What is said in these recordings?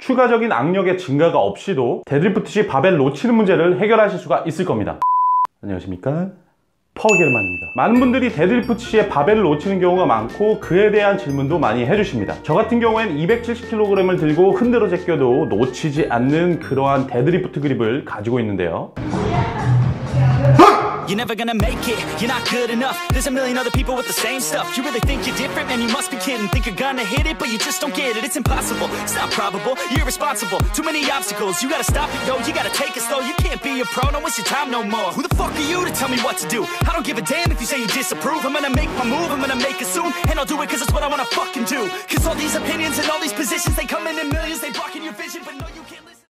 추가적인 악력의 증가가 없이도 데드리프트 시 바벨을 놓치는 문제를 해결하실 수가 있을 겁니다. 안녕하십니까, 파워게르만입니다. 많은 분들이 데드리프트 시에 바벨을 놓치는 경우가 많고 그에 대한 질문도 많이 해주십니다. 저 같은 경우에는 270kg을 들고 흔들어 제껴도 놓치지 않는 그러한 데드리프트 그립을 가지고 있는데요. You're never gonna make it, you're not good enough. There's a million other people with the same stuff. You really think you're different? Man, you must be kidding. Think you're gonna hit it, but you just don't get it. It's impossible, it's not probable, you're irresponsible. Too many obstacles, you gotta stop it, yo. You gotta take it slow, you can't be a pro. Don't waste your time no more. Who the fuck are you to tell me what to do? I don't give a damn if you say you disapprove. I'm gonna make my move, I'm gonna make it soon. And I'll do it cause it's what I wanna fucking do. Cause all these opinions and all these positions, they come in millions. They blocking your vision, but no, you can't listen.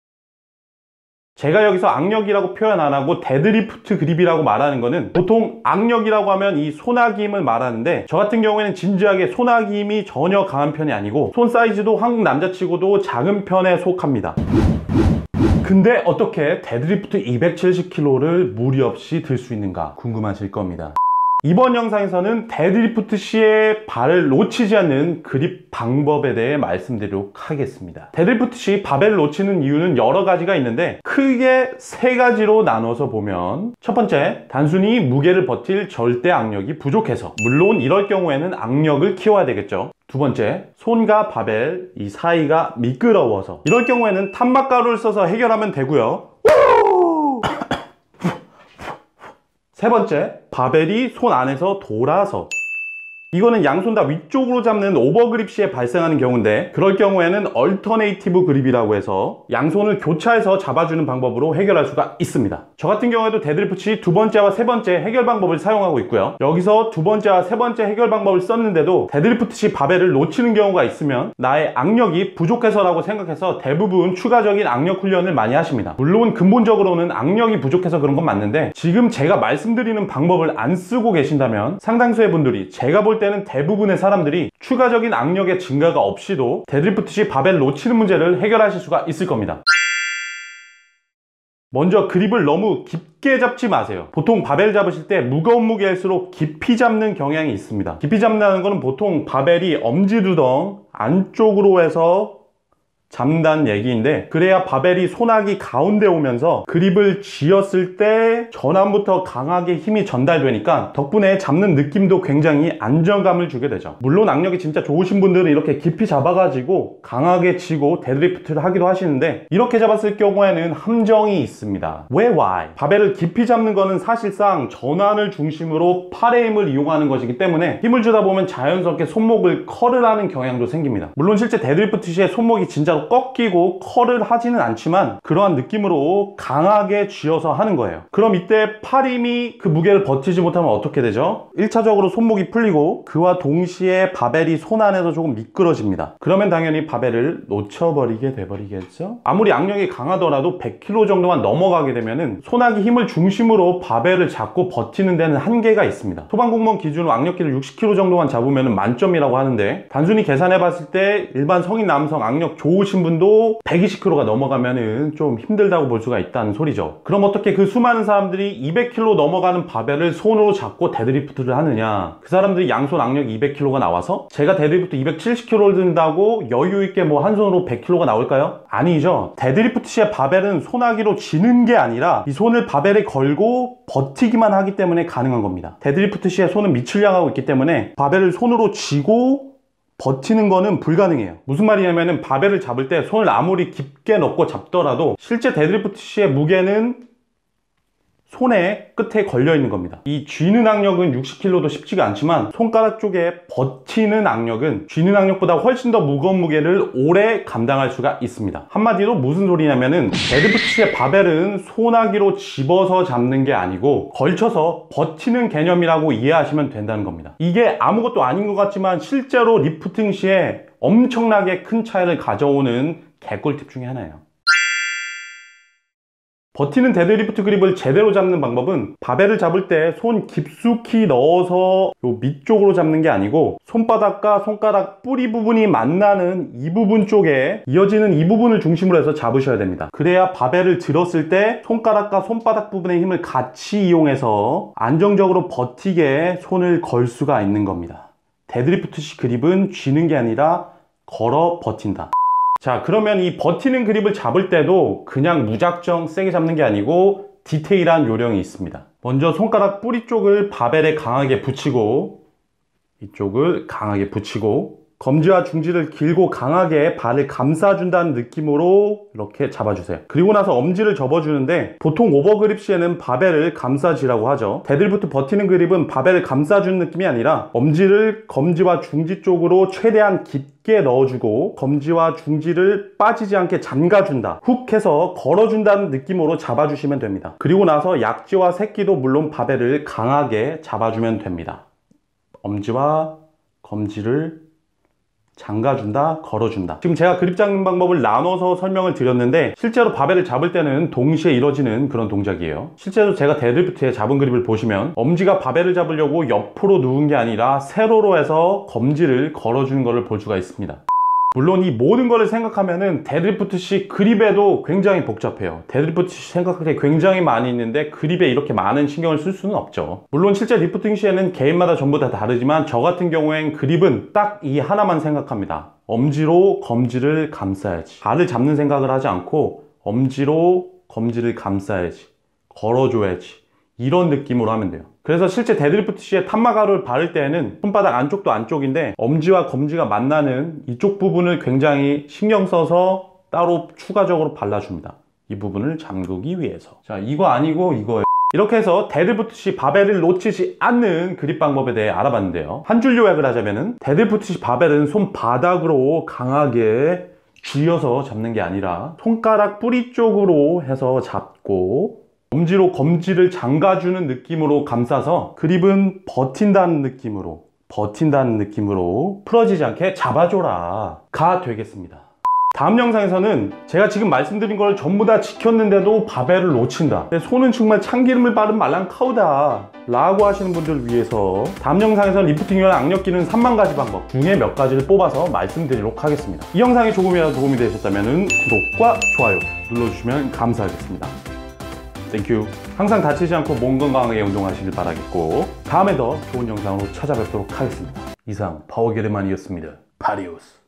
제가 여기서 악력이라고 표현 안 하고 데드리프트 그립이라고 말하는 거는, 보통 악력이라고 하면 이 손아귀 힘을 말하는데, 저 같은 경우에는 진지하게 손아귀 힘이 전혀 강한 편이 아니고 손 사이즈도 한국 남자치고도 작은 편에 속합니다. 근데 어떻게 데드리프트 270kg를 무리 없이 들 수 있는가 궁금하실 겁니다. 이번 영상에서는 데드리프트 시에 발을 놓치지 않는 그립 방법에 대해 말씀드리도록 하겠습니다. 데드리프트 시 바벨을 놓치는 이유는 여러 가지가 있는데 크게 세 가지로 나눠서 보면, 첫 번째, 단순히 무게를 버틸 절대 악력이 부족해서, 물론 이럴 경우에는 악력을 키워야 되겠죠. 두 번째, 손과 바벨 이 사이가 미끄러워서, 이럴 경우에는 탄막가루를 써서 해결하면 되고요. 세 번째, 바벨이 손 안에서 돌아서, 이거는 양손 다 위쪽으로 잡는 오버그립 시에 발생하는 경우인데, 그럴 경우에는 얼터네이티브 그립이라고 해서 양손을 교차해서 잡아주는 방법으로 해결할 수가 있습니다. 저 같은 경우에도 데드리프트 시 두 번째와 세 번째 해결 방법을 사용하고 있고요. 여기서 두 번째와 세 번째 해결 방법을 썼는데도 데드리프트 시 바벨을 놓치는 경우가 있으면 나의 악력이 부족해서라고 생각해서 대부분 추가적인 악력 훈련을 많이 하십니다. 물론 근본적으로는 악력이 부족해서 그런 건 맞는데, 지금 제가 말씀드리는 방법을 안 쓰고 계신다면 상당수의 분들이, 제가 볼 때는 대부분의 사람들이 추가적인 악력의 증가가 없이도 데드리프트 시 바벨을 놓치는 문제를 해결하실 수가 있을 겁니다. 먼저 그립을 너무 깊게 잡지 마세요. 보통 바벨 잡으실 때 무거운 무게일수록 깊이 잡는 경향이 있습니다. 깊이 잡는다는 것은 보통 바벨이 엄지두덩 안쪽으로 해서 잡는다는 얘기인데, 그래야 바벨이 손아귀 가운데 오면서 그립을 쥐었을 때 전환부터 강하게 힘이 전달되니까 덕분에 잡는 느낌도 굉장히 안정감을 주게 되죠. 물론 악력이 진짜 좋으신 분들은 이렇게 깊이 잡아가지고 강하게 쥐고 데드리프트를 하기도 하시는데, 이렇게 잡았을 경우에는 함정이 있습니다. why? 바벨을 깊이 잡는 거는 사실상 전환을 중심으로 팔의 힘을 이용하는 것이기 때문에 힘을 주다 보면 자연스럽게 손목을 컬을 하는 경향도 생깁니다. 물론 실제 데드리프트 시에 손목이 진짜로 꺾이고 컬을 하지는 않지만 그러한 느낌으로 강하게 쥐어서 하는 거예요. 그럼 이때 팔 힘이 그 무게를 버티지 못하면 어떻게 되죠? 1차적으로 손목이 풀리고 그와 동시에 바벨이 손 안에서 조금 미끄러집니다. 그러면 당연히 바벨을 놓쳐버리게 돼버리겠죠? 아무리 악력이 강하더라도 100kg 정도만 넘어가게 되면은 손아귀 힘을 중심으로 바벨을 잡고 버티는 데는 한계가 있습니다. 소방공무원 기준으로 악력기를 60kg 정도만 잡으면 만점이라고 하는데, 단순히 계산해 봤을 때 일반 성인 남성 악력 좋으신 분도 120kg가 넘어가면은 좀 힘들다고 볼 수가 있다는 소리죠. 그럼 어떻게 그 수많은 사람들이 200kg 넘어가는 바벨을 손으로 잡고 데드리프트를 하느냐? 그 사람들이 양손 악력이 200kg가 나와서 제가 데드리프트 270kg를 든다고 여유있게 뭐 한 손으로 100kg가 나올까요? 아니죠. 데드리프트 시에 바벨은 손아귀로 쥐는 게 아니라 이 손을 바벨에 걸고 버티기만 하기 때문에 가능한 겁니다. 데드리프트 시에 손은 밑을 향하고 있기 때문에 바벨을 손으로 쥐고 버티는 거는 불가능해요. 무슨 말이냐면은 바벨을 잡을 때 손을 아무리 깊게 넣고 잡더라도 실제 데드리프트 시의 무게는 손의 끝에 걸려 있는 겁니다. 이 쥐는 악력은 60kg도 쉽지가 않지만 손가락 쪽에 버티는 악력은 쥐는 악력보다 훨씬 더 무거운 무게를 오래 감당할 수가 있습니다. 한마디로 무슨 소리냐면은 데드리프트 시의 바벨은 손아귀로 집어서 잡는 게 아니고 걸쳐서 버티는 개념이라고 이해하시면 된다는 겁니다. 이게 아무것도 아닌 것 같지만 실제로 리프팅 시에 엄청나게 큰 차이를 가져오는 개꿀팁 중에 하나예요. 버티는 데드리프트 그립을 제대로 잡는 방법은 바벨을 잡을 때 손 깊숙이 넣어서 요 밑쪽으로 잡는 게 아니고 손바닥과 손가락 뿌리 부분이 만나는 이 부분 쪽에 이어지는 이 부분을 중심으로 해서 잡으셔야 됩니다. 그래야 바벨을 들었을 때 손가락과 손바닥 부분의 힘을 같이 이용해서 안정적으로 버티게 손을 걸 수가 있는 겁니다. 데드리프트 시 그립은 쥐는 게 아니라 걸어 버틴다. 자, 그러면 이 버티는 그립을 잡을 때도 그냥 무작정 세게 잡는 게 아니고 디테일한 요령이 있습니다. 먼저 손가락 뿌리 쪽을 바벨에 강하게 붙이고, 이쪽을 강하게 붙이고, 검지와 중지를 길고 강하게 발을 감싸준다는 느낌으로 이렇게 잡아주세요. 그리고 나서 엄지를 접어주는데, 보통 오버그립 시에는 바벨을 감싸지라고 하죠. 데드리프트 버티는 그립은 바벨을 감싸주는 느낌이 아니라 엄지를 검지와 중지 쪽으로 최대한 깊게 넣어주고 검지와 중지를 빠지지 않게 잠가준다, 훅 해서 걸어준다는 느낌으로 잡아주시면 됩니다. 그리고 나서 약지와 새끼도 물론 바벨을 강하게 잡아주면 됩니다. 엄지와 검지를 잠가준다, 걸어준다. 지금 제가 그립 잡는 방법을 나눠서 설명을 드렸는데 실제로 바벨을 잡을 때는 동시에 이루어지는 그런 동작이에요. 실제로 제가 데드리프트에 잡은 그립을 보시면 엄지가 바벨을 잡으려고 옆으로 누운 게 아니라 세로로 해서 검지를 걸어주는 것을 볼 수가 있습니다. 물론 이 모든 것을 생각하면은 데드리프트식 그립에도 굉장히 복잡해요. 데드리프트식 생각할 게 굉장히 많이 있는데 그립에 이렇게 많은 신경을 쓸 수는 없죠. 물론 실제 리프팅 시에는 개인마다 전부 다 다르지만 저 같은 경우엔 그립은 딱 이 하나만 생각합니다. 엄지로 검지를 감싸야지. 발을 잡는 생각을 하지 않고 엄지로 검지를 감싸야지, 걸어줘야지, 이런 느낌으로 하면 돼요. 그래서 실제 데드리프트 시에 탐마가루를 바를 때에는 손바닥 안쪽도 안쪽인데 엄지와 검지가 만나는 이쪽 부분을 굉장히 신경 써서 따로 추가적으로 발라줍니다. 이 부분을 잠그기 위해서. 자, 이거 아니고 이거예요. 이렇게 해서 데드리프트 시 바벨을 놓치지 않는 그립 방법에 대해 알아봤는데요. 한 줄 요약을 하자면은 데드리프트 시 바벨은 손바닥으로 강하게 쥐어서 잡는 게 아니라 손가락 뿌리 쪽으로 해서 잡고 엄지로 검지를 잠가주는 느낌으로 감싸서 그립은 버틴다는 느낌으로 풀어지지 않게 잡아줘라 가 되겠습니다. 다음 영상에서는 제가 지금 말씀드린 걸 전부 다 지켰는데도 바벨을 놓친다, 내 손은 정말 참기름을 바른 말랑카우다 라고 하시는 분들을 위해서 다음 영상에서는 리프팅용 악력 기능 30,000가지 방법 중에 몇 가지를 뽑아서 말씀드리도록 하겠습니다. 이 영상이 조금이라도 도움이 되셨다면 구독과 좋아요 눌러주시면 감사하겠습니다. 땡큐. 항상 다치지 않고 몸 건강하게 운동하시길 바라겠고 다음에 더 좋은 영상으로 찾아뵙도록 하겠습니다. 이상 파워게르만이었습니다. 파리오스.